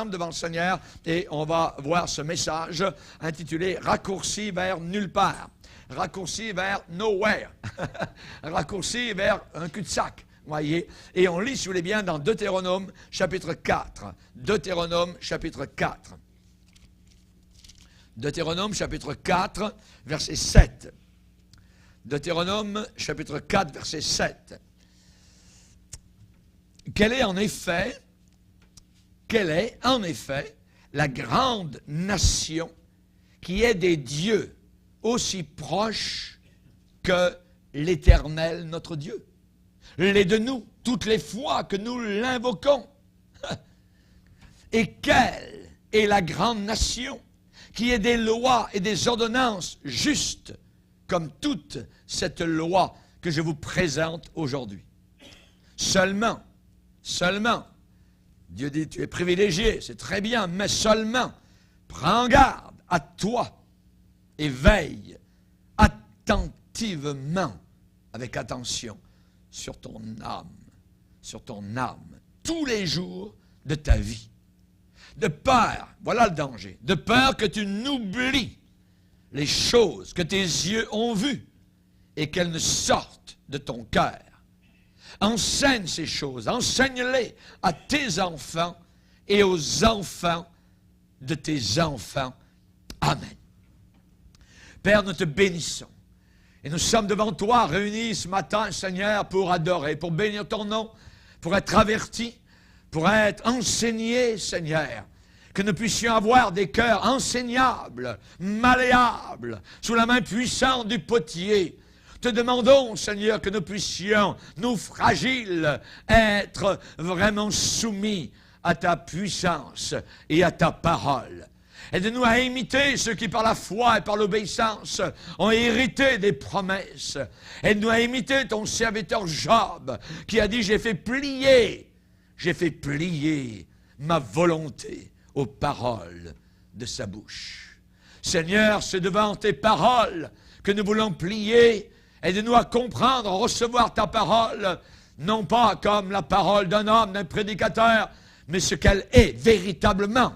devant le Seigneur et on va voir ce message intitulé « Raccourci vers nulle part ». Raccourci vers nowhere. Raccourci vers un cul-de-sac. Voyez. Et on lit, si vous voulez bien, dans Deutéronome, chapitre 4. Deutéronome, chapitre 4. Deutéronome, chapitre 4, verset 7. Deutéronome, chapitre 4, verset 7. Quelle est en effet la grande nation qui est des dieux aussi proches que l'Éternel, notre Dieu? Les de nous, toutes les fois que nous l'invoquons. Et quelle est la grande nation qui ait des lois et des ordonnances justes, comme toute cette loi que je vous présente aujourd'hui. Seulement, Dieu dit, tu es privilégié, c'est très bien, mais seulement, prends garde à toi et veille attentivement, avec attention, sur ton âme, tous les jours de ta vie. De peur, voilà le danger, de peur que tu n'oublies les choses que tes yeux ont vues et qu'elles ne sortent de ton cœur. Enseigne ces choses, enseigne-les à tes enfants et aux enfants de tes enfants. Amen. Père, nous te bénissons. Et nous sommes devant toi, réunis ce matin, Seigneur, pour adorer, pour bénir ton nom, pour être avertis, pour être enseignés, Seigneur. Que nous puissions avoir des cœurs enseignables, malléables, sous la main puissante du potier. Te demandons, Seigneur, que nous puissions, nous fragiles, être vraiment soumis à ta puissance et à ta parole. Aide-nous à imiter ceux qui, par la foi et par l'obéissance, ont hérité des promesses. Aide-nous à imiter ton serviteur Job, qui a dit, j'ai fait plier ma volonté aux paroles de sa bouche. Seigneur, c'est devant tes paroles que nous voulons plier. Aide-nous à comprendre, à recevoir ta parole, non pas comme la parole d'un homme, d'un prédicateur, mais ce qu'elle est véritablement,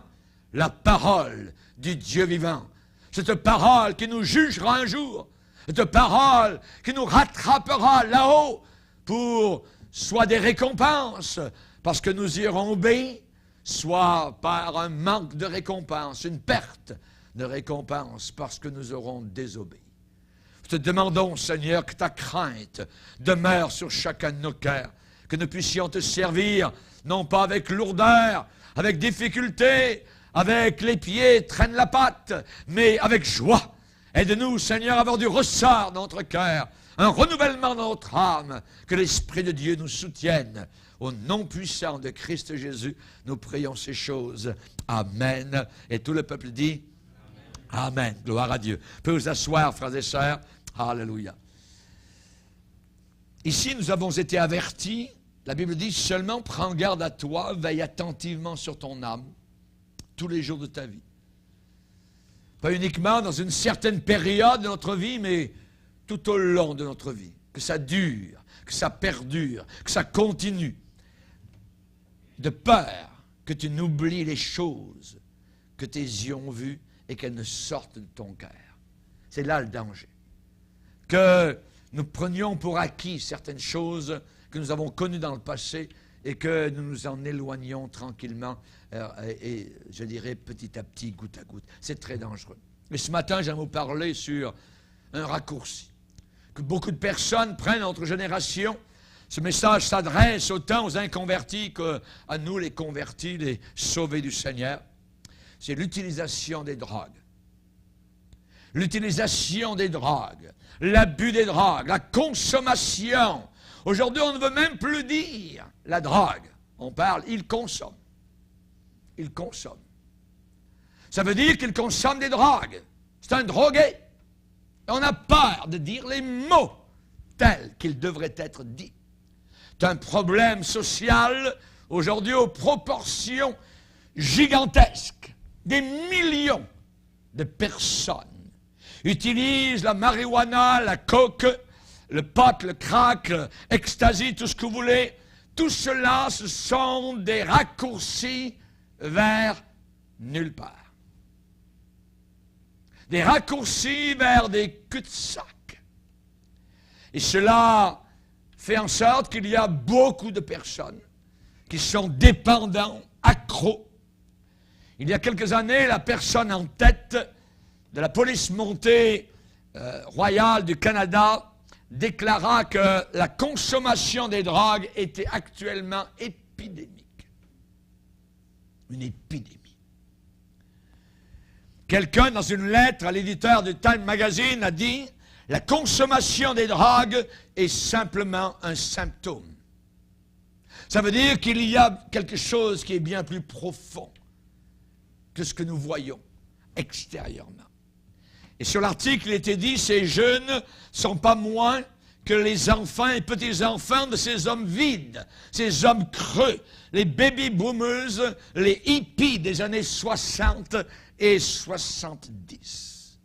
la parole du Dieu vivant. Cette parole qui nous jugera un jour, cette parole qui nous rattrapera là-haut pour soit des récompenses, parce que nous y aurons obéi, soit par un manque de récompense, une perte de récompense, parce que nous aurons désobéi. Nous te demandons, Seigneur, que ta crainte demeure sur chacun de nos cœurs, que nous puissions te servir, non pas avec lourdeur, avec difficulté, avec les pieds traînent la patte, mais avec joie. Aide-nous, Seigneur, à avoir du ressort dans notre cœur, un renouvellement dans notre âme, que l'Esprit de Dieu nous soutienne. Au nom puissant de Christ Jésus, nous prions ces choses. Amen. Et tout le peuple dit Amen. Amen. Gloire à Dieu. Vous pouvez vous asseoir, frères et sœurs. Alléluia. Ici, nous avons été avertis. La Bible dit seulement prends garde à toi, veille attentivement sur ton âme tous les jours de ta vie. Pas uniquement dans une certaine période de notre vie, mais tout au long de notre vie. Que ça dure, que ça perdure, que ça continue. De peur que tu n'oublies les choses que tes yeux ont vues et qu'elles ne sortent de ton cœur. C'est là le danger. Que nous prenions pour acquis certaines choses que nous avons connues dans le passé et que nous nous en éloignions tranquillement et je dirais petit à petit, goutte à goutte. C'est très dangereux. Et ce matin, j'aimerais vous parler sur un raccourci que beaucoup de personnes prennent dans notre génération. Ce message s'adresse autant aux inconvertis qu'à nous, les convertis, les sauvés du Seigneur. C'est l'utilisation des drogues. L'utilisation des drogues, l'abus des drogues, la consommation. Aujourd'hui, on ne veut même plus dire la drogue. On parle, il consomme. Il consomme. Ça veut dire qu'il consomme des drogues. C'est un drogué. On a peur de dire les mots tels qu'ils devraient être dits. C'est un problème social aujourd'hui aux proportions gigantesques. Des millions de personnes utilisent la marijuana, la coke, le pot, le crack, l'ecstasy, tout ce que vous voulez. Tout cela, ce sont des raccourcis vers nulle part. Des raccourcis vers des cul-de-sac. Et cela fait en sorte qu'il y a beaucoup de personnes qui sont dépendants, accros. Il y a quelques années, la personne en tête de la police montée royale du Canada déclara que la consommation des drogues était actuellement épidémique. Une épidémie. Quelqu'un, dans une lettre à l'éditeur du Time Magazine, a dit « La consommation des drogues est simplement un symptôme. » Ça veut dire qu'il y a quelque chose qui est bien plus profond que ce que nous voyons extérieurement. Et sur l'article, il était dit « Ces jeunes ne sont pas moins que les enfants et petits-enfants de ces hommes vides, ces hommes creux, les baby-boomers, les hippies des années 60 et 70.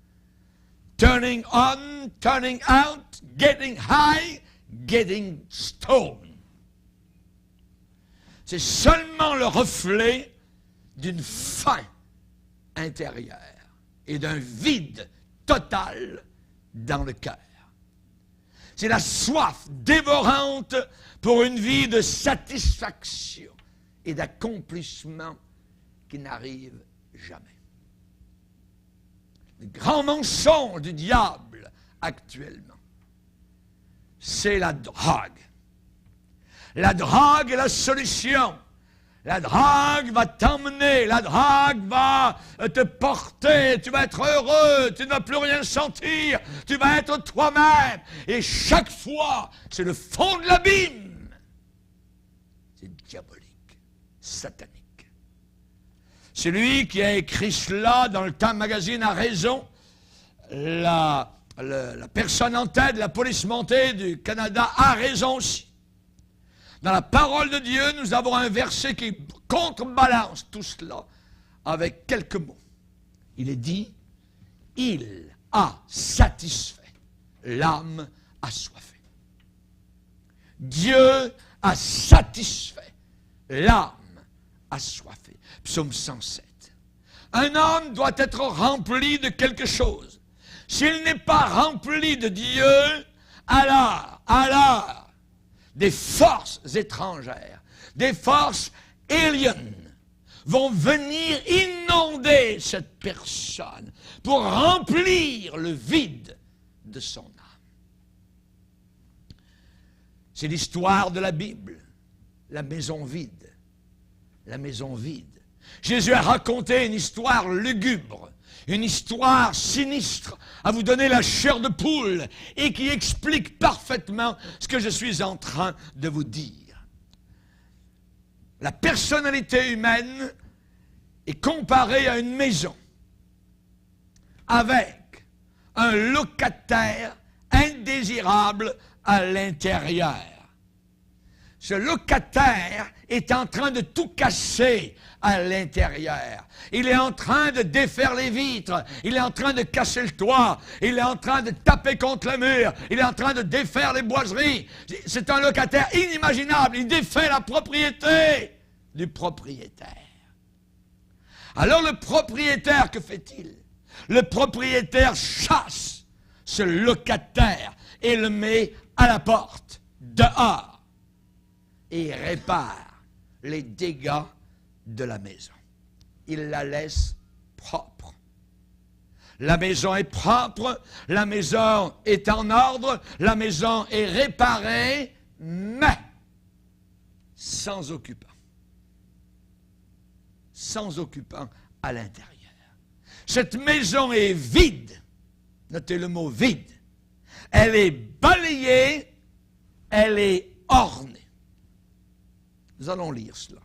Turning on, turning out, getting high, getting stoned. » C'est seulement le reflet d'une faim intérieure et d'un vide total dans le cœur. C'est la soif dévorante pour une vie de satisfaction et d'accomplissement qui n'arrive jamais. Le grand mensonge du diable actuellement, c'est la drogue. La drogue est la solution. La drogue va t'emmener, la drogue va te porter, tu vas être heureux, tu ne vas plus rien sentir, tu vas être toi-même. Et chaque fois, c'est le fond de l'abîme. C'est diabolique, satanique. Celui qui a écrit cela dans le Time Magazine a raison. La personne en tête de la police montée du Canada a raison aussi. Dans la parole de Dieu, nous avons un verset qui contrebalance tout cela avec quelques mots. Il est dit, « Il a satisfait l'âme assoiffée. » Dieu a satisfait l'âme assoiffée. Psaume 107. Un homme doit être rempli de quelque chose. S'il n'est pas rempli de Dieu, alors, des forces étrangères, des forces aliens vont venir inonder cette personne pour remplir le vide de son âme. C'est l'histoire de la Bible, la maison vide. La maison vide. Jésus a raconté une histoire lugubre, une histoire sinistre, à vous donner la chair de poule et qui explique parfaitement ce que je suis en train de vous dire. La personnalité humaine est comparée à une maison avec un locataire indésirable à l'intérieur. Ce locataire est en train de tout casser à l'intérieur. Il est en train de défaire les vitres. Il est en train de casser le toit. Il est en train de taper contre le mur. Il est en train de défaire les boiseries. C'est un locataire inimaginable. Il défait la propriété du propriétaire. Alors le propriétaire, que fait-il? Le propriétaire chasse ce locataire et le met à la porte, dehors. Et répare les dégâts de la maison. Il la laisse propre. La maison est propre, la maison est en ordre, la maison est réparée, mais sans occupant. Sans occupant à l'intérieur. Cette maison est vide. Notez le mot vide. Elle est balayée, elle est ornée. Nous allons lire cela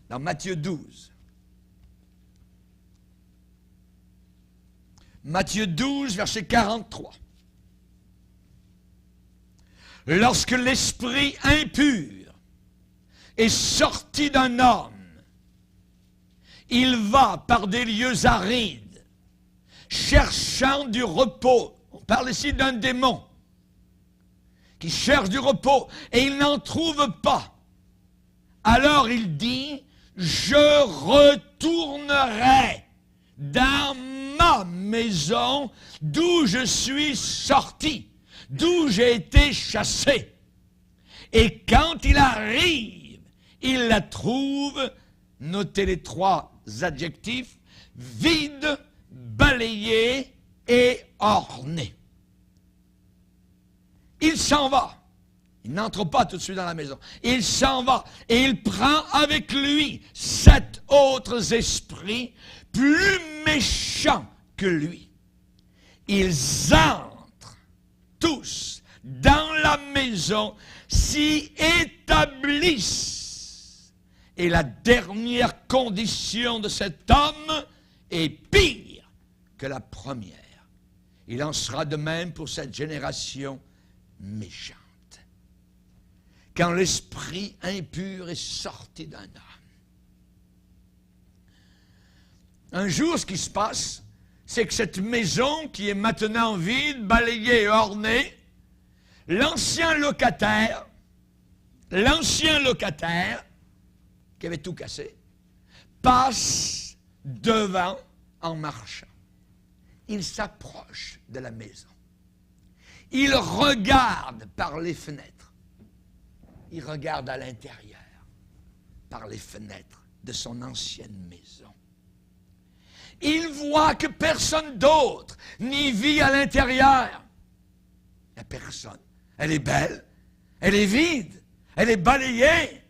dans Matthieu 12. Matthieu 12, verset 43. Lorsque l'esprit impur est sorti d'un homme, il va par des lieux arides, cherchant du repos. On parle ici d'un démon qui cherche du repos et il n'en trouve pas. Alors il dit, je retournerai dans ma maison d'où je suis sorti, d'où j'ai été chassé. Et quand il arrive, il la trouve, notez les 3 adjectifs, vide, balayée et ornée. Il s'en va. Il n'entre pas tout de suite dans la maison. Il s'en va et il prend avec lui 7 autres esprits plus méchants que lui. Ils entrent tous dans la maison, s'y établissent. Et la dernière condition de cet homme est pire que la première. Il en sera de même pour cette génération méchante. Quand l'esprit impur est sorti d'un homme. Un jour, ce qui se passe, c'est que cette maison qui est maintenant vide, balayée et ornée, l'ancien locataire, qui avait tout cassé, passe devant en marchant. Il s'approche de la maison. Il regarde par les fenêtres. Il regarde à l'intérieur, par les fenêtres de son ancienne maison. Il voit que personne d'autre n'y vit à l'intérieur. Il n'y a personne. Elle est belle, elle est vide, elle est balayée,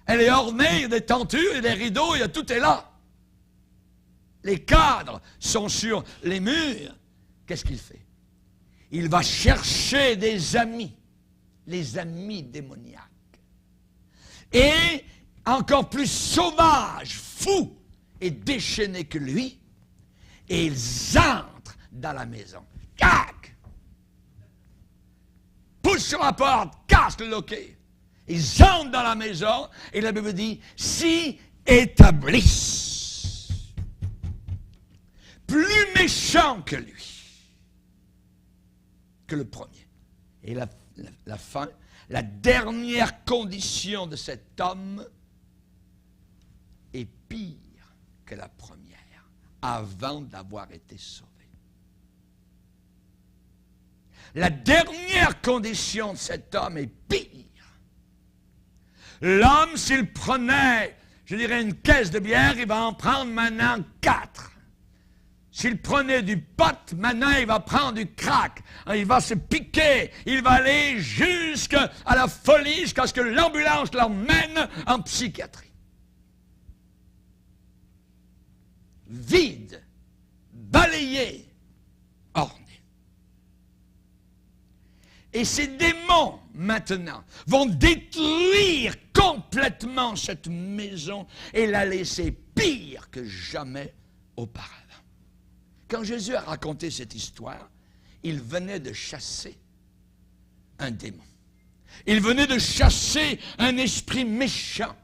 elle est ornée, il y a des tentures, il y a des rideaux, tout est là. Les cadres sont sur les murs. Qu'est-ce qu'il fait? Il va chercher des amis, les amis démoniaques. Et encore plus sauvages, fous et déchaînés que lui, et ils entrent dans la maison. Cac! Poussent sur la porte, cassent le loquet. Ils entrent dans la maison, et la Bible dit, s'y établissent. Plus méchants que lui, que le premier. Et la fin, la dernière condition de cet homme est pire que la première, avant d'avoir été sauvé. La dernière condition de cet homme est pire. L'homme, s'il prenait, je dirais, une caisse de bière, il va en prendre maintenant 4. S'il prenait du pot, maintenant il va prendre du crack. Il va se piquer. Il va aller jusqu'à la folie, jusqu'à ce que l'ambulance l'emmène en psychiatrie. Vide, balayé, orné. Et ces démons, maintenant, vont détruire complètement cette maison et la laisser pire que jamais auparavant. Quand Jésus a raconté cette histoire, il venait de chasser un démon. Il venait de chasser un esprit méchant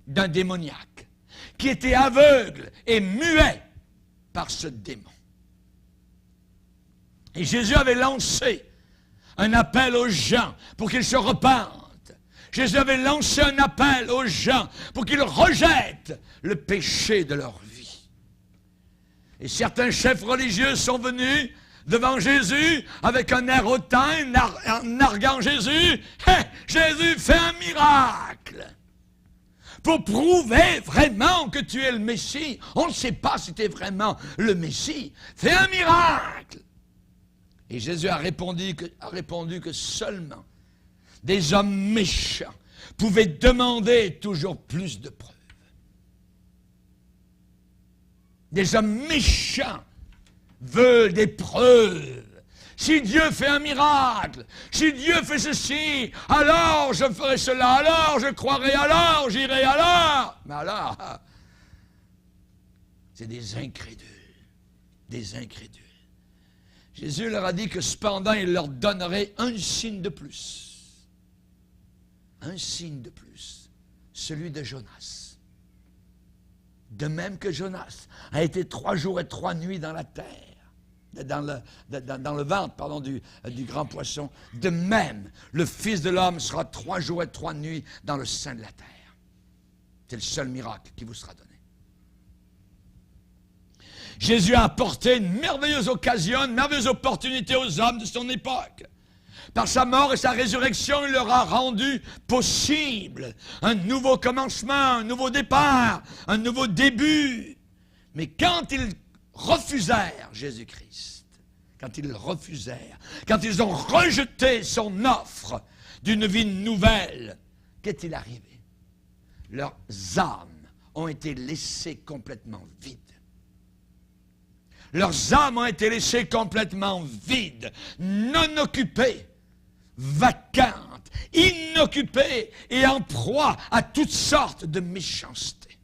d'un démoniaque qui était aveugle et muet par ce démon. Et Jésus avait lancé un appel aux gens pour qu'ils se repentent. Jésus avait lancé un appel aux gens pour qu'ils rejettent le péché de leur vie. Et certains chefs religieux sont venus devant Jésus avec un air hautain, en narguant Jésus. Hey, Jésus, fais un miracle pour prouver vraiment que tu es le Messie. On ne sait pas si tu es vraiment le Messie. Fais un miracle. Et Jésus a répondu que seulement des hommes méchants pouvaient demander toujours plus de preuves. Des hommes méchants veulent des preuves. Si Dieu fait un miracle, si Dieu fait ceci, alors je ferai cela, alors je croirai, alors j'irai, alors. Mais alors, c'est des incrédules. Des incrédules. Jésus leur a dit que cependant, il leur donnerait un signe de plus. Un signe de plus. Celui de Jonas. De même que Jonas a été 3 jours et 3 nuits dans la terre, dans le ventre du grand poisson, de même, le Fils de l'homme sera 3 jours et 3 nuits dans le sein de la terre. C'est le seul miracle qui vous sera donné. Jésus a apporté une merveilleuse occasion, une merveilleuse opportunité aux hommes de son époque. Par sa mort et sa résurrection, il leur a rendu possible un nouveau commencement, un nouveau départ, un nouveau début. Mais quand ils refusèrent Jésus-Christ, quand ils ont rejeté son offre d'une vie nouvelle, qu'est-il arrivé? Leurs âmes ont été laissées complètement vides. Leurs âmes ont été laissées complètement vides, non occupées, vacantes, inoccupées et en proie à toutes sortes de méchanceté.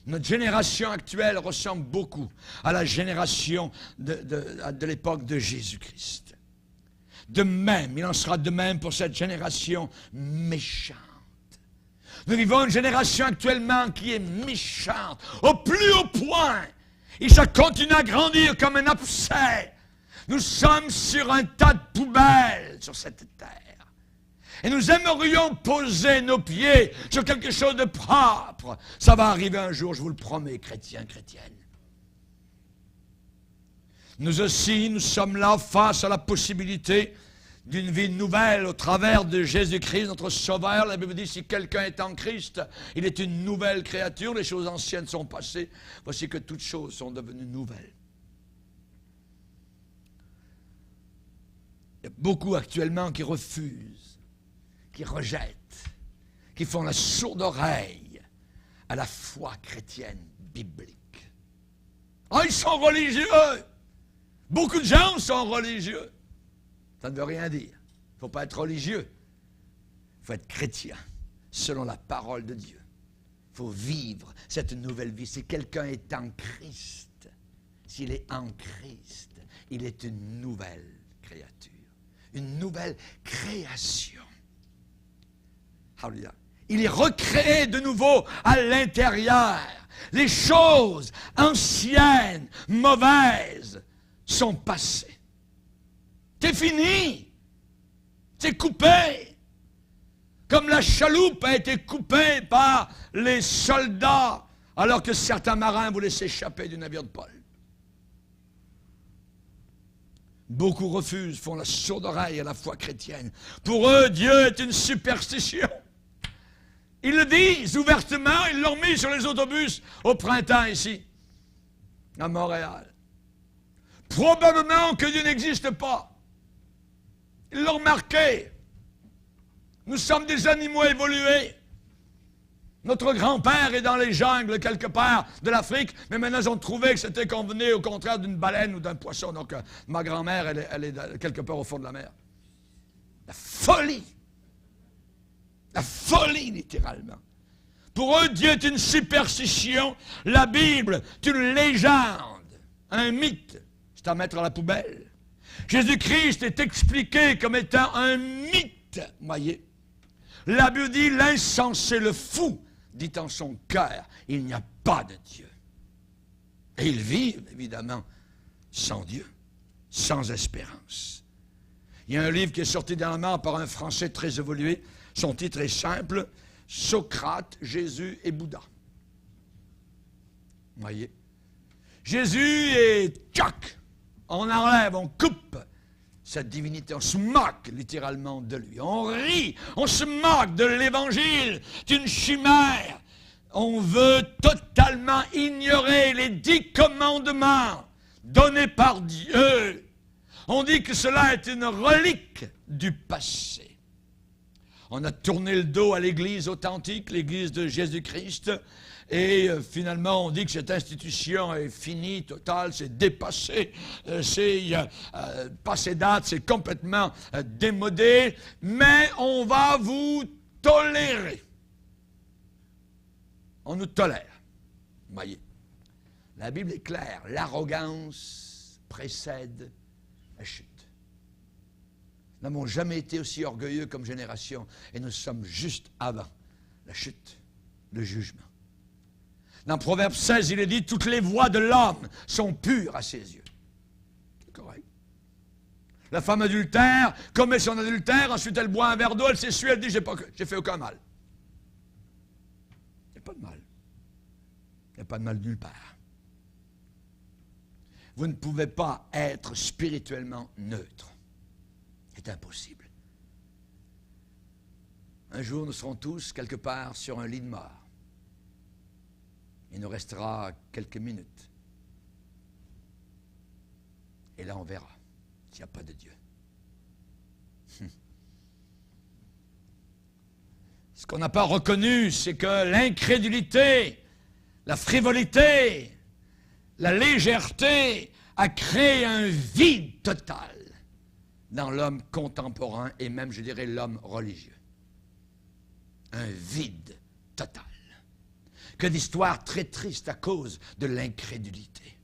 Notre génération actuelle ressemble beaucoup à la génération de l'époque de Jésus-Christ. De même, il en sera de même pour cette génération méchante. Nous vivons une génération actuellement qui est méchante, au plus haut point. Et ça continue à grandir comme un abcès. Nous sommes sur un tas de poubelles sur cette terre. Et nous aimerions poser nos pieds sur quelque chose de propre. Ça va arriver un jour, je vous le promets, chrétiens, chrétiennes. Nous aussi, nous sommes là face à la possibilité d'une vie nouvelle au travers de Jésus-Christ, notre Sauveur. La Bible dit, si quelqu'un est en Christ, il est une nouvelle créature. Les choses anciennes sont passées. Voici que toutes choses sont devenues nouvelles. Il y a beaucoup actuellement qui refusent, qui rejettent, qui font la sourde oreille à la foi chrétienne biblique. Ah, ils sont religieux! Beaucoup de gens sont religieux. Ça ne veut rien dire. Il ne faut pas être religieux. Il faut être chrétien, selon la parole de Dieu. Il faut vivre cette nouvelle vie. Si quelqu'un est en Christ, s'il est en Christ, il est une nouvelle créature. Une nouvelle création. Alléluia. Il est recréé de nouveau à l'intérieur. Les choses anciennes, mauvaises, sont passées. C'est fini. C'est coupé. Comme la chaloupe a été coupée par les soldats, alors que certains marins voulaient s'échapper du navire de Paul. Beaucoup refusent, font la sourde oreille à la foi chrétienne. Pour eux, Dieu est une superstition. Ils le disent ouvertement, ils l'ont mis sur les autobus au printemps ici, à Montréal. Probablement que Dieu n'existe pas. Ils l'ont remarqué. Nous sommes des animaux évolués. Notre grand-père est dans les jungles quelque part de l'Afrique, mais maintenant ils ont trouvé que c'était convenu au contraire d'une baleine ou d'un poisson. Donc ma grand-mère, elle est quelque part au fond de la mer. La folie. La folie, littéralement. Pour eux, Dieu est une superstition. La Bible est une légende, un mythe. C'est à mettre à la poubelle. Jésus-Christ est expliqué comme étant un mythe, voyez. La Bible dit, l'insensé, le fou, dit en son cœur, il n'y a pas de Dieu. Et ils vivent, évidemment, sans Dieu, sans espérance. Il y a un livre qui est sorti dernièrement par un Français très évolué. Son titre est simple, Socrate, Jésus et Bouddha. Voyez. Jésus est tchac. On enlève, on coupe cette divinité, on se moque littéralement de lui. On rit, on se moque de l'Évangile, c'est une chimère. On veut totalement ignorer les 10 commandements donnés par Dieu. On dit que cela est une relique du passé. On a tourné le dos à l'Église authentique, l'Église de Jésus-Christ, et finalement on dit que cette institution est finie, totale, c'est dépassé, c'est passé date, c'est complètement démodé, mais on va vous tolérer. On nous tolère. Voyez, la Bible est claire, l'arrogance précède la chute. Nous n'avons jamais été aussi orgueilleux comme génération et nous sommes juste avant la chute, le jugement. Dans Proverbe 16, il est dit, toutes les voies de l'homme sont pures à ses yeux. C'est correct. La femme adultère commet son adultère, ensuite elle boit un verre d'eau, elle s'essuie, elle dit, j'ai fait aucun mal. pas de mal. Il n'y a pas de mal nulle part. Vous ne pouvez pas être spirituellement neutre. C'est impossible. Un jour, nous serons tous quelque part sur un lit de mort. Il nous restera quelques minutes. Et là, on verra s'il n'y a pas de Dieu. Ce qu'on n'a pas reconnu, c'est que l'incrédulité, la frivolité, la légèreté a créé un vide total dans l'homme contemporain et même, je dirais, l'homme religieux. Un vide total. Que d'histoires très tristes à cause de l'incrédulité.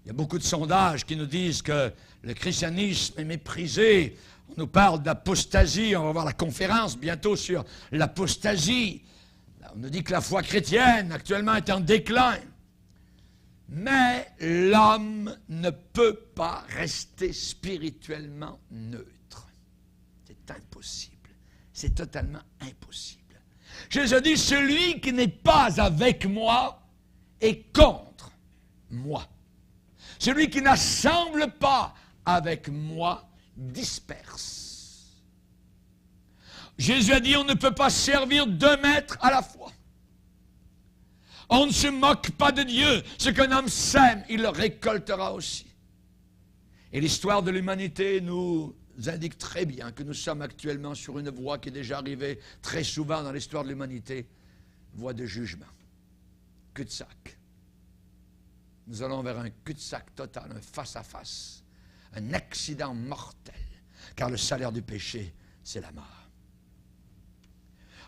Il y a beaucoup de sondages qui nous disent que le christianisme est méprisé. On nous parle d'apostasie. On va voir la conférence bientôt sur l'apostasie. On nous dit que la foi chrétienne actuellement est en déclin. Mais l'homme ne peut pas rester spirituellement neutre. C'est impossible. C'est totalement impossible. Jésus dit, celui qui n'est pas avec moi est contre moi. Celui qui n'assemble pas avec moi disperse. Jésus a dit, on ne peut pas servir 2 maîtres à la fois. On ne se moque pas de Dieu. Ce qu'un homme sème, il le récoltera aussi. Et l'histoire de l'humanité nous indique très bien que nous sommes actuellement sur une voie qui est déjà arrivée très souvent dans l'histoire de l'humanité, voie de jugement. Cul-de-sac. Nous allons vers un cul-de-sac total, un face-à-face, un accident mortel, car le salaire du péché, c'est la mort.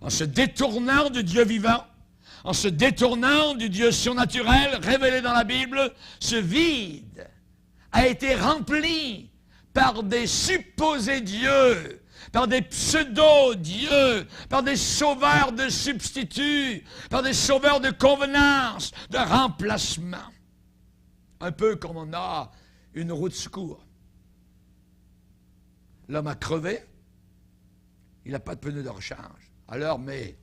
En se détournant du Dieu vivant, en se détournant du Dieu surnaturel révélé dans la Bible, ce vide a été rempli par des supposés dieux, par des pseudo-dieux, par des sauveurs de substituts, par des sauveurs de convenance, de remplacement. Un peu comme on a une roue de secours. L'homme a crevé, il n'a pas de pneu de rechange. Alors, mais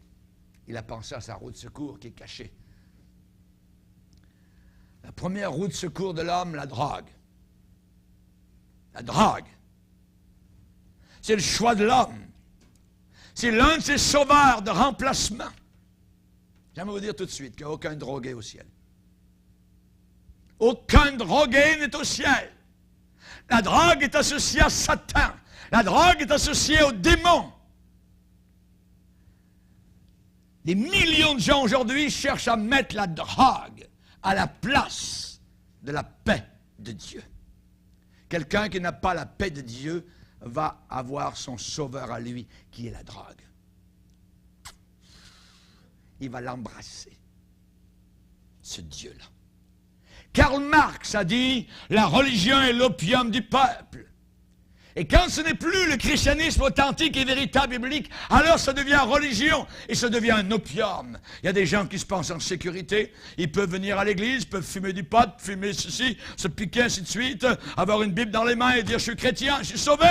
il a pensé à sa roue de secours qui est cachée. La première roue de secours de l'homme, la drogue. La drogue. C'est le choix de l'homme. C'est l'un de ses sauveurs de remplacement. J'aimerais vous dire tout de suite qu'il n'y a aucun drogué au ciel. Aucun drogué n'est au ciel. La drogue est associée à Satan. La drogue est associée aux démons. Des millions de gens aujourd'hui cherchent à mettre la drogue à la place de la paix de Dieu. Quelqu'un qui n'a pas la paix de Dieu va avoir son sauveur à lui, qui est la drogue. Il va l'embrasser, ce Dieu-là. Karl Marx a dit, la religion est l'opium du peuple. Et quand ce n'est plus le christianisme authentique et véritable biblique, alors ça devient religion et ça devient un opium. Il y a des gens qui se pensent en sécurité, ils peuvent venir à l'église, peuvent fumer du pot, fumer ceci, se piquer ainsi de suite, avoir une Bible dans les mains et dire je suis chrétien, je suis sauvé.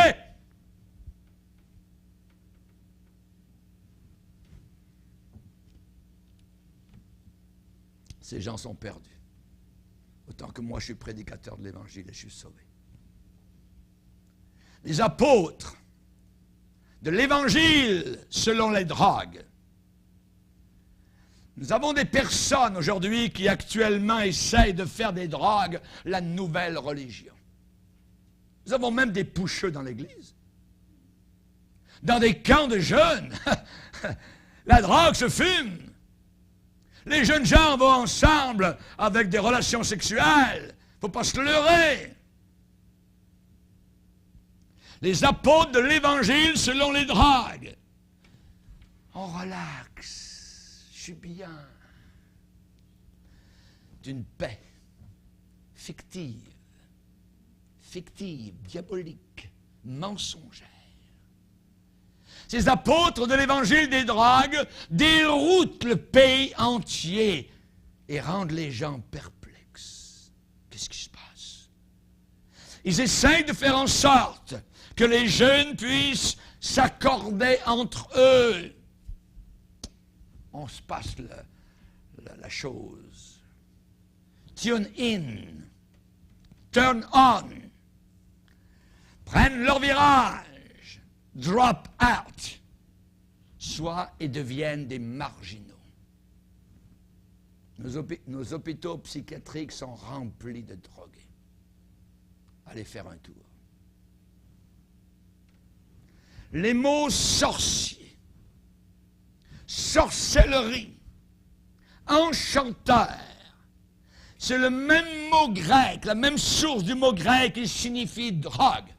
Ces gens sont perdus. Autant que moi je suis prédicateur de l'Évangile et je suis sauvé. Les apôtres de l'Évangile selon les drogues. Nous avons des personnes aujourd'hui qui actuellement essayent de faire des drogues la nouvelle religion. Nous avons même des poucheux dans l'Église. Dans des camps de jeunes, la drogue se fume. Les jeunes gens vont ensemble avec des relations sexuelles. Il ne faut pas se leurrer. Les apôtres de l'Évangile selon les drogues. On relaxe, je suis bien. D'une paix fictive, diabolique, mensongère. Ces apôtres de l'Évangile des drogues déroutent le pays entier et rendent les gens perplexes. Qu'est-ce qui se passe? Ils essayent de faire en sorte que les jeunes puissent s'accorder entre eux. on se passe la chose. Tune in, turn on, prennent leur virage, drop out, soit et deviennent des marginaux. Nos hôpitaux psychiatriques sont remplis de drogués. Allez faire un tour. Les mots sorcier, sorcellerie, enchanteur, c'est le même mot grec, la même source du mot grec qui signifie drogue.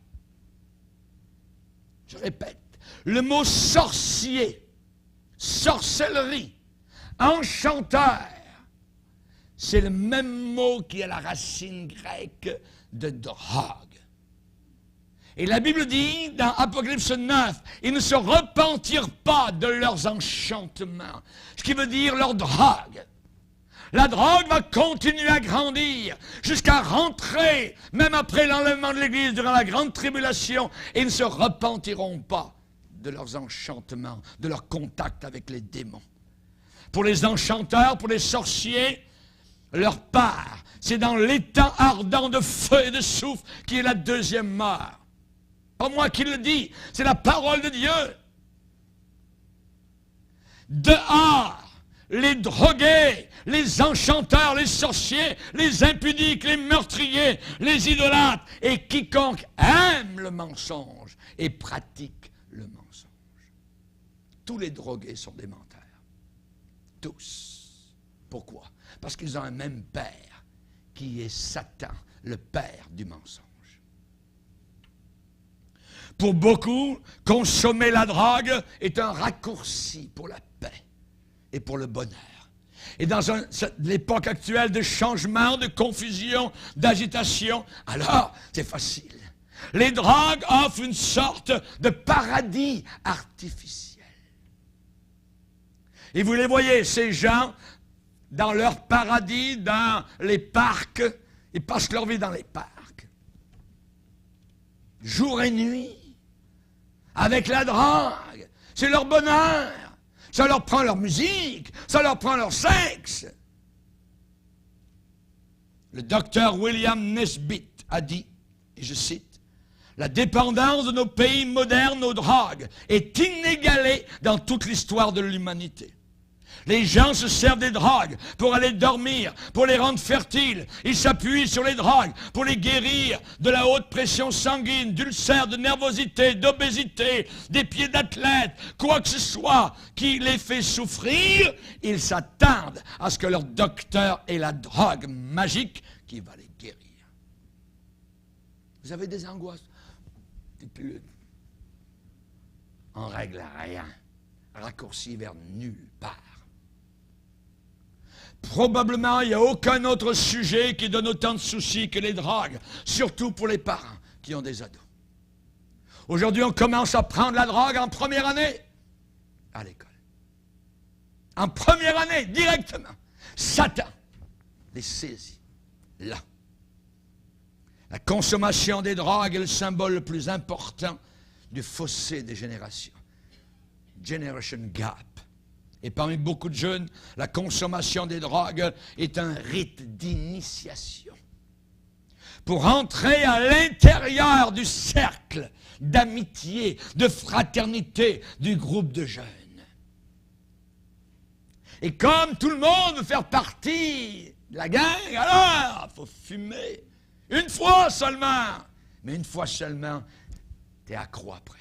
Je répète, le mot sorcier, sorcellerie, enchanteur, c'est le même mot qui est la racine grecque de drogue. Et la Bible dit, dans Apocalypse 9, ils ne se repentirent pas de leurs enchantements, ce qui veut dire leur drogue. La drogue va continuer à grandir jusqu'à rentrer, même après l'enlèvement de l'Église, durant la grande tribulation, et ils ne se repentiront pas de leurs enchantements, de leur contact avec les démons. Pour les enchanteurs, pour les sorciers, leur part, c'est dans l'étang ardent de feu et de soufre qui est la deuxième mort. Pas moi qui le dis, c'est la parole de Dieu. Dehors, les drogués, les enchanteurs, les sorciers, les impudiques, les meurtriers, les idolâtres, et quiconque aime le mensonge et pratique le mensonge. Tous les drogués sont des menteurs. Tous. Pourquoi? Parce qu'ils ont un même père, qui est Satan, le père du mensonge. Pour beaucoup, consommer la drogue est un raccourci pour la paix et pour le bonheur. Et dans l'époque actuelle de changement, de confusion, d'agitation, alors c'est facile. Les drogues offrent une sorte de paradis artificiel. Et vous les voyez, ces gens, dans leur paradis, dans les parcs, ils passent leur vie dans les parcs. Jour et nuit. Avec la drogue, c'est leur bonheur. Ça leur prend leur musique, ça leur prend leur sexe. Le docteur William Nesbitt a dit, et je cite, « La dépendance de nos pays modernes aux drogues est inégalée dans toute l'histoire de l'humanité. Les gens se servent des drogues pour aller dormir, pour les rendre fertiles. Ils s'appuient sur les drogues pour les guérir de la haute pression sanguine, d'ulcères, de nervosité, d'obésité, des pieds d'athlète, quoi que ce soit qui les fait souffrir. Ils s'attendent à ce que leur docteur ait la drogue magique qui va les guérir. Vous avez des angoisses? On règle rien. Raccourci vers nulle part. Probablement, il n'y a aucun autre sujet qui donne autant de soucis que les drogues, surtout pour les parents qui ont des ados. Aujourd'hui, on commence à prendre la drogue en première année à l'école. En première année, directement. Satan les saisit là. La consommation des drogues est le symbole le plus important du fossé des générations. Generation Gap. Et parmi beaucoup de jeunes, la consommation des drogues est un rite d'initiation. Pour entrer à l'intérieur du cercle d'amitié, de fraternité du groupe de jeunes. Et comme tout le monde veut faire partie de la gang, alors il faut fumer. Une fois seulement. Mais une fois seulement, t'es accro après.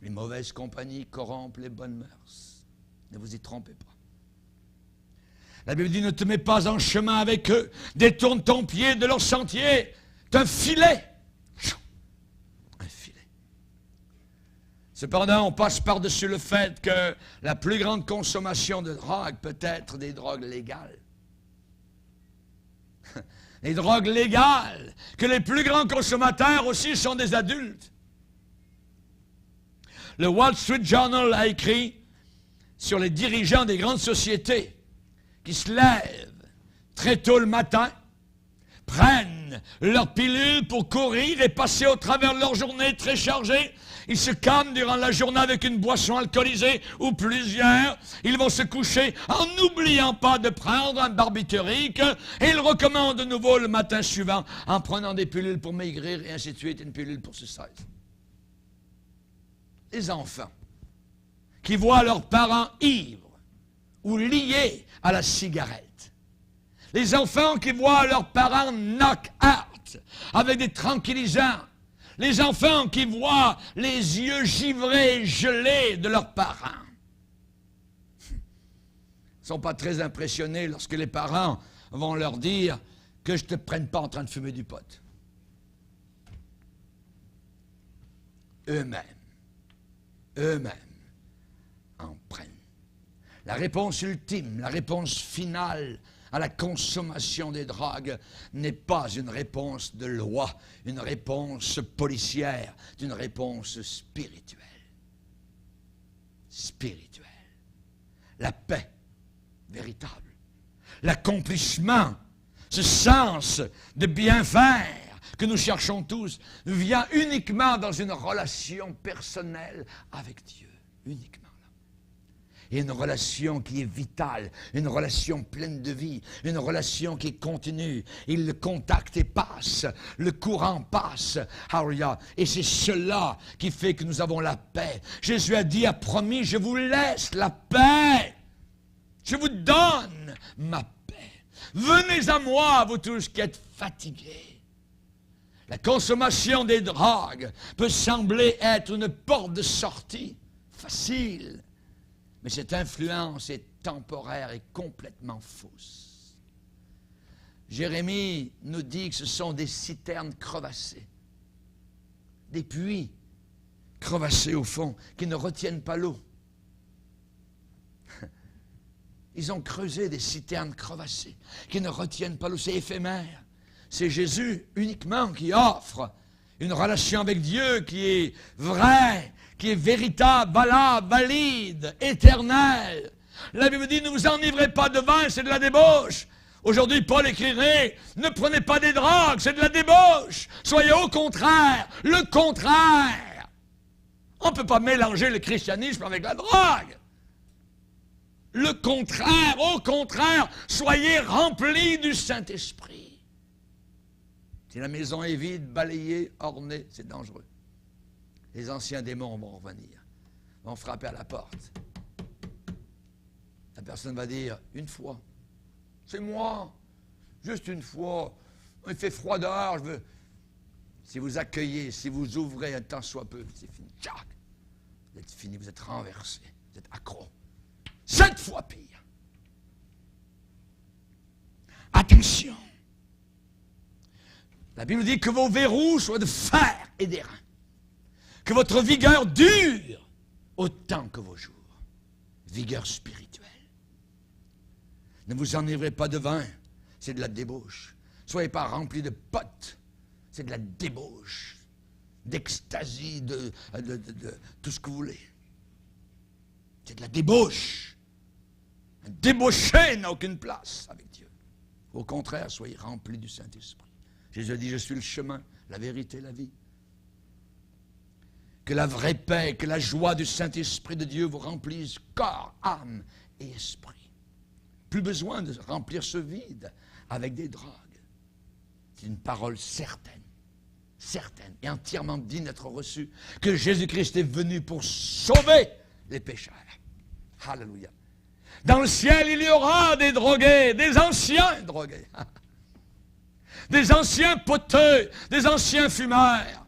Les mauvaises compagnies corrompent les bonnes mœurs. Ne vous y trompez pas. La Bible dit, ne te mets pas en chemin avec eux. Détourne ton pied de leur sentier. C'est un filet. Un filet. Cependant, on passe par-dessus le fait que la plus grande consommation de drogue peut être des drogues légales. Les drogues légales, que les plus grands consommateurs aussi sont des adultes. Le Wall Street Journal a écrit sur les dirigeants des grandes sociétés qui se lèvent très tôt le matin, prennent prennent leur pilule pour courir et passer au travers de leur journée très chargée. Ils se calment durant la journée avec une boisson alcoolisée ou plusieurs. Ils vont se coucher en n'oubliant pas de prendre un barbiturique et ils recommandent de nouveau le matin suivant en prenant des pilules pour maigrir et ainsi de suite, une pilule pour ce size. Les enfants qui voient leurs parents ivres ou liés à la cigarette. Les enfants qui voient leurs parents knock-out avec des tranquillisants. Les enfants qui voient les yeux givrés et gelés de leurs parents. Ils ne sont pas très impressionnés lorsque les parents vont leur dire que je ne te prenne pas en train de fumer du pot. Eux-mêmes en prennent. La réponse ultime, la réponse finale à la consommation des drogues n'est pas une réponse de loi, une réponse policière, une réponse spirituelle. Spirituelle. La paix véritable, l'accomplissement, ce sens de bien faire que nous cherchons tous vient uniquement dans une relation personnelle avec Dieu, uniquement. Et une relation qui est vitale, une relation pleine de vie, une relation qui est continue. Il le contacte et passe, le courant passe. Alléluia. Et c'est cela qui fait que nous avons la paix. Jésus a promis, je vous laisse la paix. Je vous donne ma paix. Venez à moi, vous tous qui êtes fatigués. La consommation des drogues peut sembler être une porte de sortie facile. Mais cette influence est temporaire et complètement fausse. Jérémie nous dit que ce sont des citernes crevassées, des puits crevassés au fond, qui ne retiennent pas l'eau. Ils ont creusé des citernes crevassées, qui ne retiennent pas l'eau. C'est éphémère. C'est Jésus uniquement qui offre une relation avec Dieu qui est vraie, qui est véritable, valable, valide, éternelle. La Bible dit, ne vous enivrez pas de vin, c'est de la débauche. Aujourd'hui, Paul écrirait, ne prenez pas des drogues, c'est de la débauche. Soyez au contraire, le contraire. On ne peut pas mélanger le christianisme avec la drogue. Le contraire, au contraire, soyez remplis du Saint-Esprit. Si la maison est vide, balayée, ornée, c'est dangereux. Les anciens démons vont revenir, vont frapper à la porte. La personne va dire, une fois, c'est moi, juste une fois, il fait froid dehors, je veux... Si vous accueillez, si vous ouvrez un tant soit peu, c'est fini. Tchac! Vous êtes fini, vous êtes renversé, vous êtes accro. 7 fois pire. Attention! La Bible dit que vos verrous soient de fer et d'airain. Que votre vigueur dure autant que vos jours. Vigueur spirituelle. Ne vous enivrez pas de vin, c'est de la débauche. Soyez pas remplis de potes, c'est de la débauche, d'extasie, de tout ce que vous voulez. C'est de la débauche. Un débauché n'a aucune place avec Dieu. Au contraire, soyez remplis du Saint-Esprit. Jésus dit, je suis le chemin, la vérité, la vie. Que la vraie paix, que la joie du Saint-Esprit de Dieu vous remplisse corps, âme et esprit. Plus besoin de remplir ce vide avec des drogues. C'est une parole certaine et entièrement digne d'être reçue, que Jésus-Christ est venu pour sauver les pécheurs. Alléluia. Dans le ciel, il y aura des drogués, des anciens drogués. Des anciens poteux, des anciens fumeurs.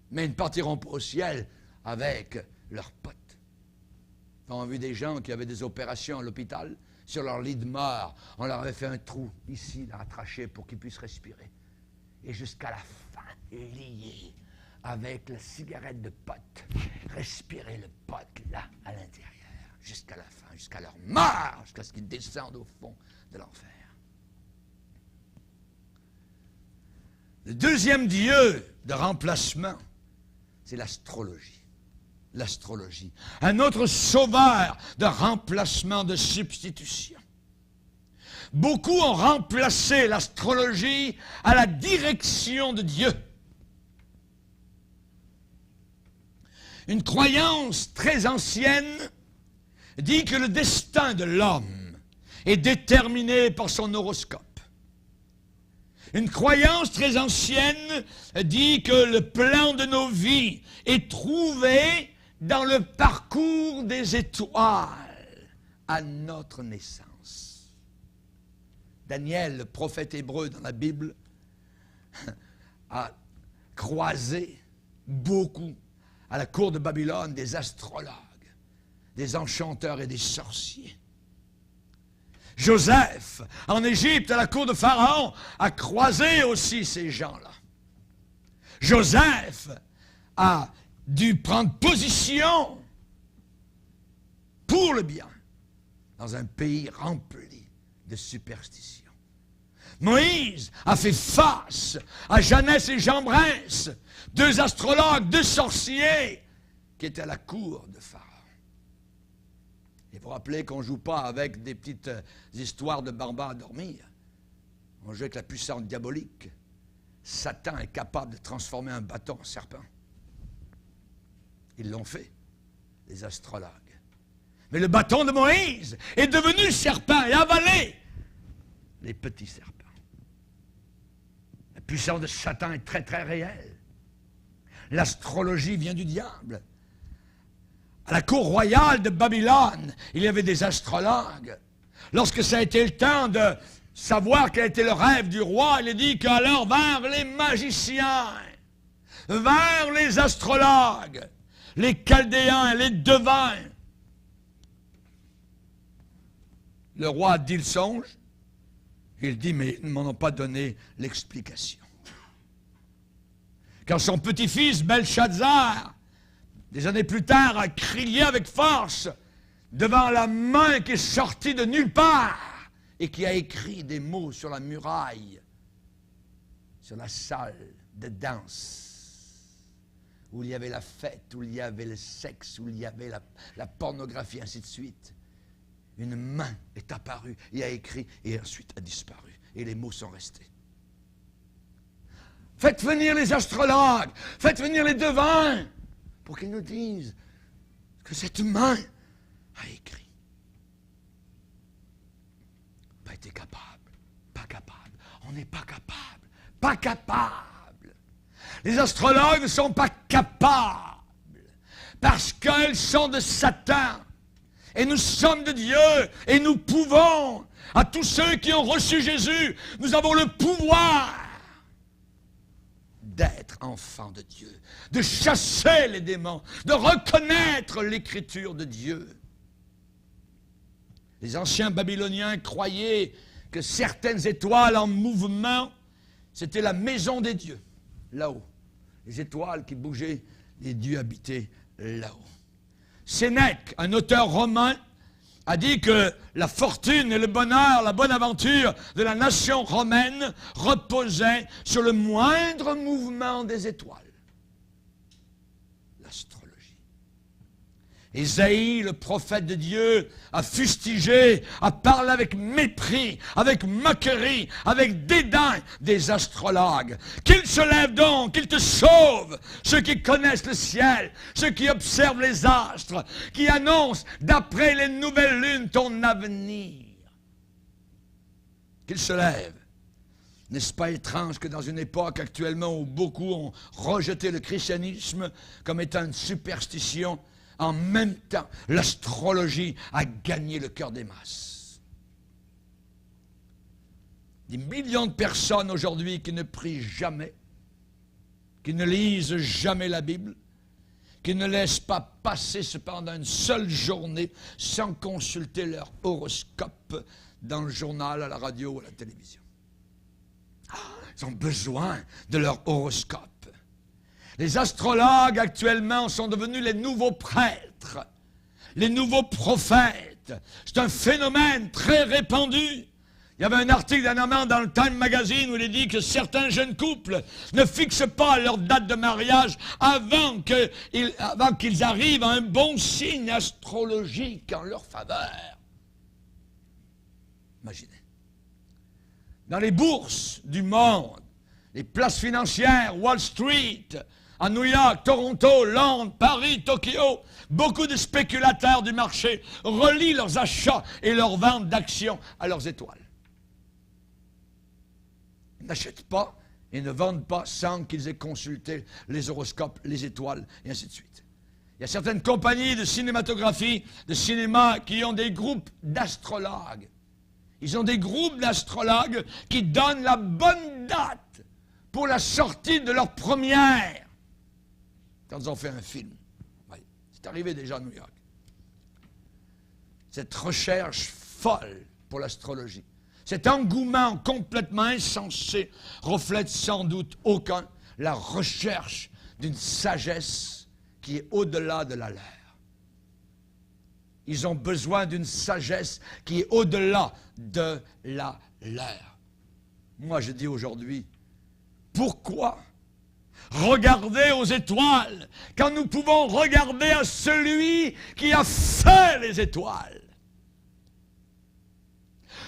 Mais ils ne partiront pas au ciel avec leurs potes. On a vu des gens qui avaient des opérations à l'hôpital, sur leur lit de mort, on leur avait fait un trou ici, dans la trachée, pour qu'ils puissent respirer. Et jusqu'à la fin, liés avec la cigarette de pote, respirer le pote là, à l'intérieur, jusqu'à la fin, jusqu'à leur mort, jusqu'à ce qu'ils descendent au fond de l'enfer. Le deuxième dieu de remplacement, c'est l'astrologie. L'astrologie. Un autre sauveur de remplacement, de substitution. beaucoup ont remplacé l'astrologie à la direction de Dieu. Une croyance très ancienne dit que le destin de l'homme est déterminé par son horoscope. Une croyance très ancienne dit que le plan de nos vies est trouvé dans le parcours des étoiles à notre naissance. Daniel, le prophète hébreu dans la Bible, a croisé beaucoup à la cour de Babylone des astrologues, des enchanteurs et des sorciers. Joseph, en Égypte, à la cour de Pharaon, a croisé aussi ces gens-là. Joseph a dû prendre position pour le bien dans un pays rempli de superstitions. Moïse a fait face à Janès et Jambres, deux astrologues, deux sorciers qui étaient à la cour de Pharaon. Il faut rappeler qu'on ne joue pas avec des petites histoires de barbares à dormir. On joue avec la puissance diabolique. Satan est capable de transformer un bâton en serpent. Ils l'ont fait, les astrologues. Mais le bâton de Moïse est devenu serpent et avalé les petits serpents. La puissance de Satan est très très réelle. L'astrologie vient du diable. À la cour royale de Babylone, il y avait des astrologues. Lorsque ça a été le temps de savoir quel était le rêve du roi, il a dit qu'alors vinrent les magiciens, vinrent les astrologues, les chaldéens, les devins. Le roi dit le songe. Il dit, mais ils ne m'en ont pas donné l'explication. Quand son petit-fils Belshazzar, des années plus tard, a crié avec force devant la main qui est sortie de nulle part et qui a écrit des mots sur la muraille, sur la salle de danse, où il y avait la fête, où il y avait le sexe, où il y avait la pornographie, ainsi de suite. Une main est apparue et a écrit et ensuite a disparu. Et les mots sont restés. Faites venir les astrologues, faites venir les devins, pour qu'ils nous disent que cette main a écrit. Pas été capable, pas capable. On n'est pas capable, pas capable. Les astrologues ne sont pas capables parce qu'ils sont de Satan. Et nous sommes de Dieu et nous pouvons, à tous ceux qui ont reçu Jésus, nous avons le pouvoir d'être enfants de Dieu, de chasser les démons, de reconnaître l'écriture de Dieu. Les anciens Babyloniens croyaient que certaines étoiles en mouvement, c'était la maison des dieux, là-haut. Les étoiles qui bougeaient, les dieux habitaient là-haut. Sénèque, un auteur romain, a dit que la fortune et le bonheur, la bonne aventure de la nation romaine reposait sur le moindre mouvement des étoiles. L'astrologie. Ésaïe, le prophète de Dieu, a fustigé, a parlé avec mépris, avec moquerie, avec dédain des astrologues. Qu'ils se lèvent donc, qu'ils te sauvent, ceux qui connaissent le ciel, ceux qui observent les astres, qui annoncent d'après les nouvelles lunes ton avenir. Qu'ils se lèvent. N'est-ce pas étrange que dans une époque actuellement où beaucoup ont rejeté le christianisme comme étant une superstition, en même temps, l'astrologie a gagné le cœur des masses. Des millions de personnes aujourd'hui qui ne prient jamais, qui ne lisent jamais la Bible, qui ne laissent pas passer cependant une seule journée sans consulter leur horoscope dans le journal, à la radio ou à la télévision. Ils ont besoin de leur horoscope. Les astrologues actuellement sont devenus les nouveaux prêtres, les nouveaux prophètes. C'est un phénomène très répandu. Il y avait un article dernièrement dans le Time Magazine où il est dit que certains jeunes couples ne fixent pas leur date de mariage avant qu'ils arrivent à un bon signe astrologique en leur faveur. Imaginez. dans les bourses du monde, les places financières, Wall Street, à New York, Toronto, Londres, Paris, Tokyo, beaucoup de spéculateurs du marché relient leurs achats et leurs ventes d'actions à leurs étoiles. Ils n'achètent pas et ne vendent pas sans qu'ils aient consulté les horoscopes, les étoiles, et ainsi de suite. Il y a certaines compagnies de cinématographie, de cinéma, qui ont des groupes d'astrologues. Ils ont des groupes d'astrologues qui donnent la bonne date pour la sortie de leur première. Quand ils ont fait un film. Oui, c'est arrivé déjà à New York. Cette recherche folle pour l'astrologie, cet engouement complètement insensé reflète sans doute aucun la recherche d'une sagesse qui est au-delà de la leur. Ils ont besoin d'une sagesse qui est au-delà de la leur. Moi, je dis aujourd'hui, pourquoi regarder aux étoiles quand nous pouvons regarder à celui qui a fait les étoiles?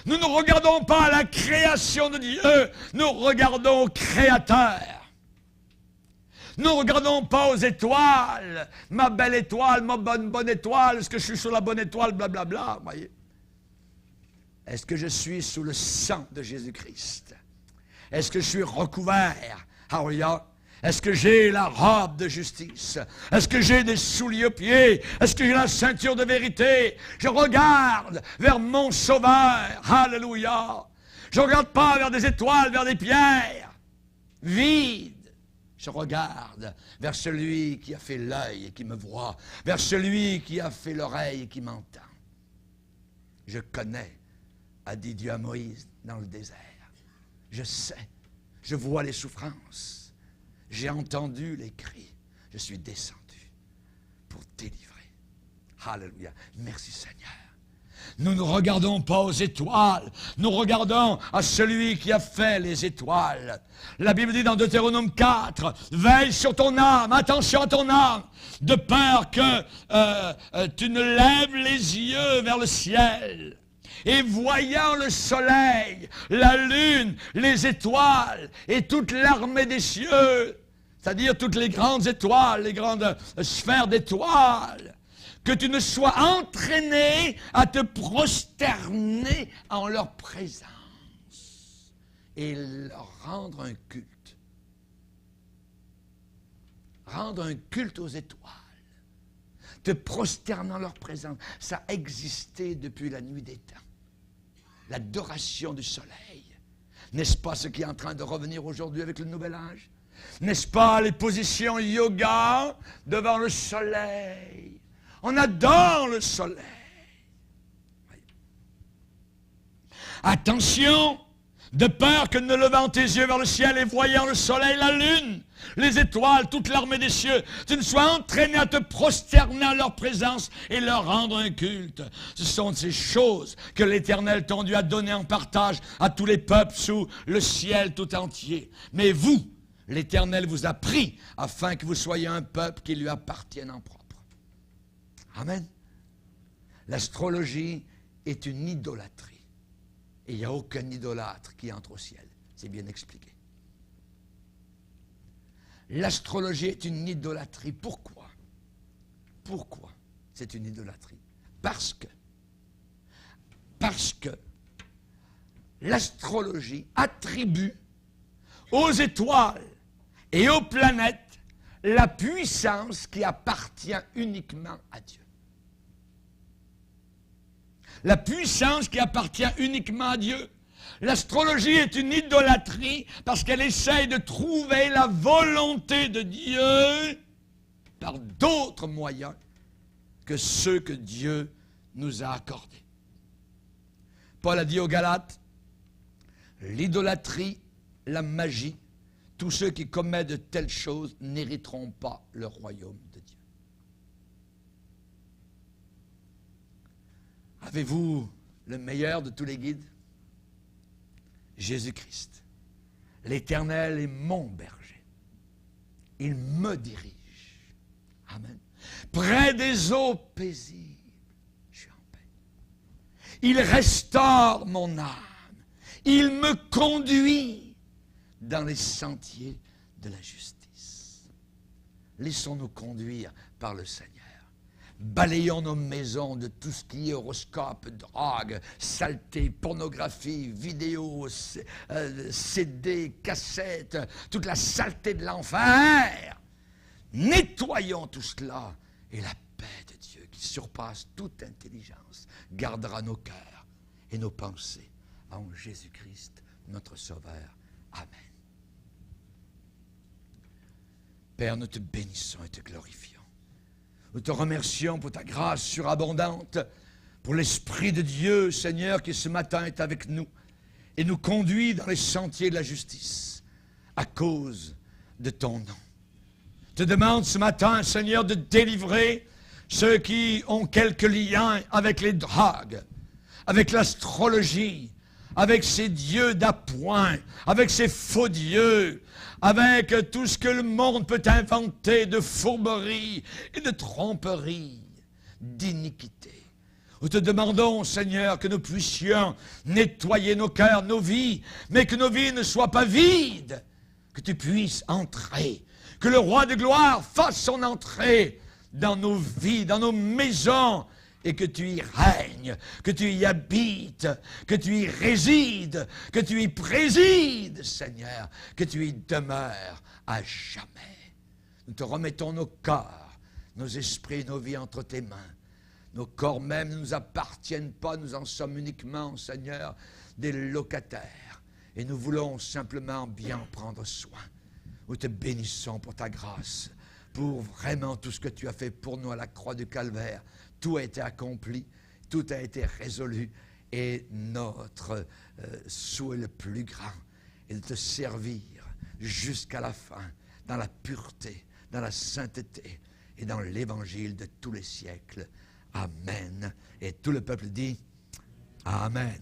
Nous ne regardons pas à la création de Dieu, nous regardons au Créateur. Nous ne regardons pas aux étoiles, ma belle étoile, ma bonne étoile, est-ce que je suis sur la bonne étoile, blablabla, voyez. Est-ce que je suis sous le sang de Jésus-Christ? Est-ce que je suis recouvert? Alléluia. Est-ce que j'ai la robe de justice? Est-ce que j'ai des souliers aux pieds? Est-ce que j'ai la ceinture de vérité? Je regarde vers mon Sauveur. Alléluia. Je ne regarde pas vers des étoiles, vers des pierres vides. Je regarde vers celui qui a fait l'œil et qui me voit, vers celui qui a fait l'oreille et qui m'entend. Je connais, a dit Dieu à Moïse dans le désert. Je sais, je vois les souffrances. J'ai entendu les cris. Je suis descendu pour délivrer. Alléluia. Merci Seigneur. Nous ne regardons pas aux étoiles. Nous regardons à celui qui a fait les étoiles. La Bible dit dans Deutéronome 4, veille sur ton âme, attention à ton âme, de peur que tu ne lèves les yeux vers le ciel. Et voyant le soleil, la lune, les étoiles et toute l'armée des cieux, c'est-à-dire toutes les grandes étoiles, les grandes sphères d'étoiles, que tu ne sois entraîné à te prosterner en leur présence et leur rendre un culte. Rendre un culte aux étoiles. Te prosterner en leur présence. Ça a existé depuis la nuit des temps. L'adoration du soleil. N'est-ce pas ce qui est en train de revenir aujourd'hui avec le nouvel âge? N'est-ce pas les positions yoga devant le soleil? On adore le soleil. Attention, de peur que ne levant tes yeux vers le ciel et voyant le soleil, la lune, les étoiles, toute l'armée des cieux, tu ne sois entraîné à te prosterner en leur présence et leur rendre un culte. Ce sont ces choses que l'Éternel t'a dû donner en partage à tous les peuples sous le ciel tout entier. Mais vous, l'Éternel vous a pris afin que vous soyez un peuple qui lui appartienne en propre. Amen. L'astrologie est une idolâtrie. Et il n'y a aucun idolâtre qui entre au ciel. C'est bien expliqué. L'astrologie est une idolâtrie. Pourquoi? Pourquoi c'est une idolâtrie? Parce que l'astrologie attribue aux étoiles et aux planètes la puissance qui appartient uniquement à Dieu. La puissance qui appartient uniquement à Dieu. L'astrologie est une idolâtrie parce qu'elle essaye de trouver la volonté de Dieu par d'autres moyens que ceux que Dieu nous a accordés. Paul a dit aux Galates, l'idolâtrie, la magie, tous ceux qui commettent de telles choses n'hériteront pas le royaume de Dieu. Avez-vous le meilleur de tous les guides? Jésus-Christ. L'Éternel est mon berger. Il me dirige. Amen. Près des eaux paisibles, je suis en paix. Il restaure mon âme. Il me conduit dans les sentiers de la justice. Laissons-nous conduire par le Seigneur. Balayons nos maisons de tout ce qui est horoscope, drogue, saleté, pornographie, vidéo, CD, cassettes, toute la saleté de l'enfer. Nettoyons tout cela et la paix de Dieu qui surpasse toute intelligence gardera nos cœurs et nos pensées en Jésus-Christ, notre Sauveur. Amen. Père, nous te bénissons et te glorifions. Nous te remercions pour ta grâce surabondante, pour l'Esprit de Dieu, Seigneur, qui ce matin est avec nous et nous conduit dans les sentiers de la justice à cause de ton nom. Je te demande ce matin, Seigneur, de délivrer ceux qui ont quelques liens avec les drogues, avec l'astrologie, avec ces dieux d'appoint, avec ces faux dieux, avec tout ce que le monde peut inventer de fourberie et de tromperie, d'iniquité. Nous te demandons, Seigneur, que nous puissions nettoyer nos cœurs, nos vies, mais que nos vies ne soient pas vides, que tu puisses entrer, que le roi de gloire fasse son entrée dans nos vies, dans nos maisons, et que tu y règnes, que tu y habites, que tu y résides, que tu y présides, Seigneur, que tu y demeures à jamais. Nous te remettons nos corps, nos esprits, nos vies entre tes mains. Nos corps même ne nous appartiennent pas, nous en sommes uniquement, Seigneur, des locataires. Et nous voulons simplement bien prendre soin. Nous te bénissons pour ta grâce, pour vraiment tout ce que tu as fait pour nous à la croix du Calvaire. Tout a été accompli, tout a été résolu, et notre souhait le plus grand est de te servir jusqu'à la fin, dans la pureté, dans la sainteté et dans l'évangile de tous les siècles. Amen. Et tout le peuple dit Amen.